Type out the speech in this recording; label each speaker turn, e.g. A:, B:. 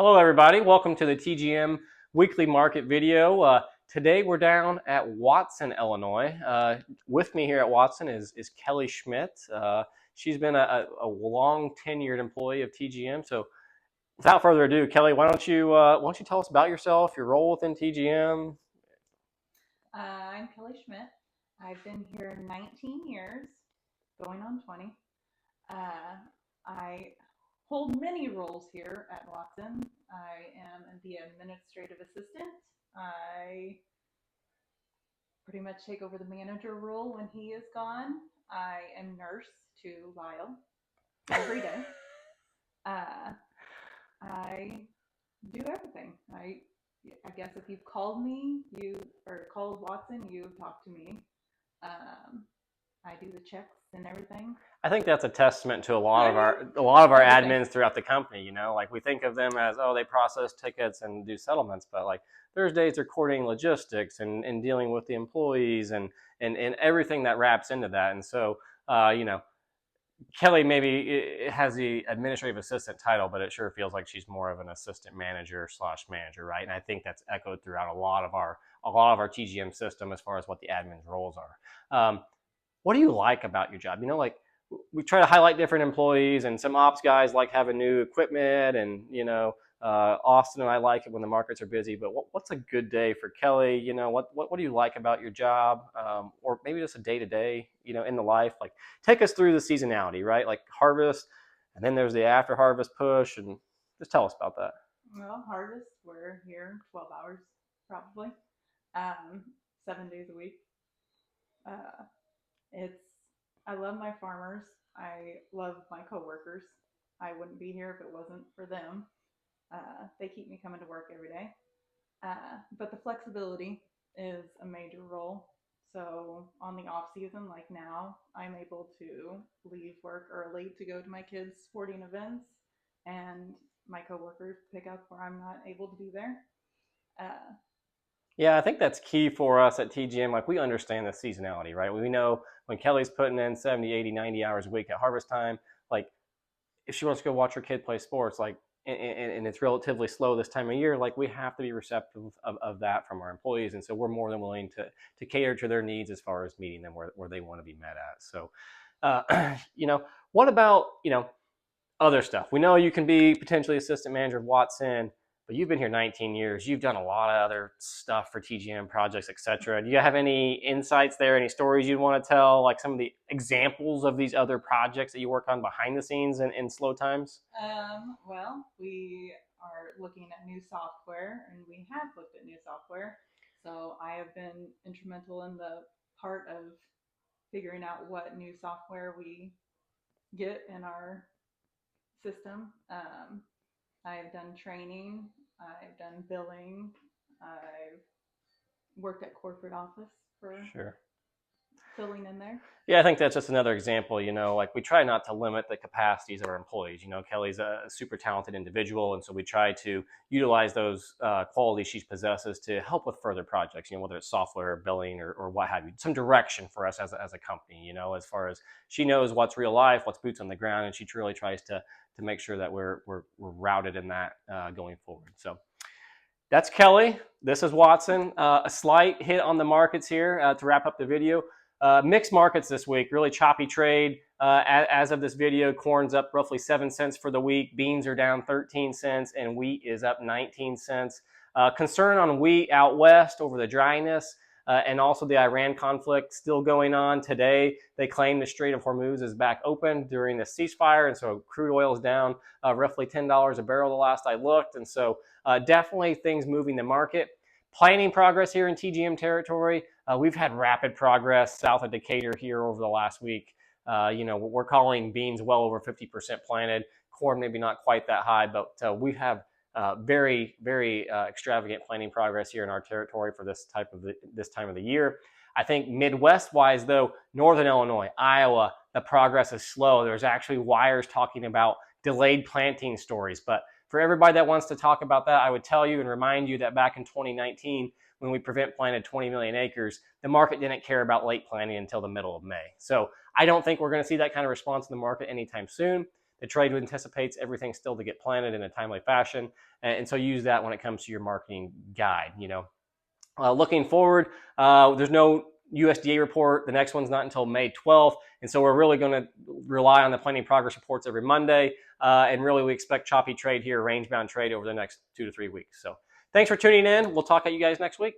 A: Hello everybody, welcome to the TGM weekly market video. Today we're down at Watson, Illinois. With me here at Watson is Kelly Schmidt. She's been a long tenured employee of TGM. So without further ado, Kelly, why don't you tell us about yourself, your role within TGM?
B: I'm Kelly Schmidt. I've been here 19 years, going on 20. I hold many roles here at Watson. I am the administrative assistant. I pretty much take over the manager role when he is gone. I am nurse to Lyle every day. Uh, I do everything. I guess if you've called me, you or called Watson, you've talked to me. Um, I do the checks and everything.
A: I think that's a testament to a lot
B: I
A: of
B: mean,
A: our
B: everything.
A: admins throughout the company. You know, like we think of them as, oh, they process tickets and do settlements, but like there's days they're coordinating logistics and dealing with the employees and everything that wraps into that. And so you know, Kelly maybe has the administrative assistant title, but it sure feels like she's more of an assistant manager slash manager, right? And I think that's echoed throughout a lot of our TGM system as far as what the admin's roles are. What do you like about your job? You know, like we try to highlight different employees, and some ops guys like having new equipment, and Austin and I like it when the markets are busy. But what's a good day for Kelly? You know, what do you like about your job, or maybe just a day to day, you know, in the life? Like take us through the seasonality, right? Like harvest, and then there's the after harvest push, and just tell us about that.
B: Well, harvest, we're here 12 hours probably, um, 7 days a week. Uh, it's, I love my farmers. I love my coworkers. I wouldn't be here if it wasn't for them. They keep me coming to work every day. But the flexibility is a major role. So on the off season, like now, I'm able to leave work early to go to my kids' sporting events, and my coworkers pick up where I'm not able to be there. Uh,
A: Yeah, I think that's key for us at TGM. Like we understand the seasonality, right? We know when Kelly's putting in 70, 80, 90 hours a week at harvest time, like if she wants to go watch her kid play sports, like and it's relatively slow this time of year, like we have to be receptive of that from our employees. And so we're more than willing to cater to their needs as far as meeting them where they want to be met at. So you know, what about, you know, other stuff? We know you can be potentially assistant manager of Watson, but you've been here 19 years. You've done a lot of other stuff for TGM projects, etc. Do you have any insights there? Any stories you'd want to tell? Like some of the examples of these other projects that you work on behind the scenes in slow times?
B: well, we are looking at new software, and we have looked at new software. So I have been instrumental in the part of figuring out what new software we get in our system. I've done training, I've done billing, I've worked at corporate office for
A: Sure.
B: filling in there.
A: Yeah, I think that's just another example. You know, like we try not to limit the capacities of our employees. You know, Kelly's a super talented individual, and so we try to utilize those qualities she possesses to help with further projects. You know, whether it's software, or billing, or what have you, some direction for us as a company. You know, as far as she knows what's real life, what's boots on the ground, and she truly tries to make sure that we're routed in that going forward. So that's Kelly. This is Watson. A slight hit on the markets here to wrap up the video. Mixed markets this week, really choppy trade. As of this video, corn's up roughly 7 cents for the week. Beans are down 13 cents, and wheat is up 19 cents. Concern on wheat out west over the dryness. And also the Iran conflict still going on today. They claim the Strait of Hormuz is back open during the ceasefire, and so crude oil is down roughly $10 a barrel the last I looked. And so definitely things moving the market. Planning progress here in TGM territory. We've had rapid progress south of Decatur here over the last week. You know, we're calling beans well over 50% planted. Corn maybe not quite that high, but we have very extravagant planning progress here in our territory for this time of the year. I think Midwest wise though, Northern Illinois, Iowa, the progress is slow. There's actually wires talking about delayed planting stories. But for everybody that wants to talk about that, I would tell you and remind you that back in 2019, when we prevent planted 20 million acres, the market didn't care about late planting until the middle of May. So I don't think we're going to see that kind of response in the market anytime soon. the trade anticipates everything still to get planted in a timely fashion. And so use that when it comes to your marketing guide. Looking forward, there's no USDA report. The next one's not until May 12th. And so we're really going to rely on the planting progress reports every Monday. And really, we expect choppy trade here, range bound trade over the next 2 to 3 weeks. So thanks for tuning in. We'll talk at you guys next week.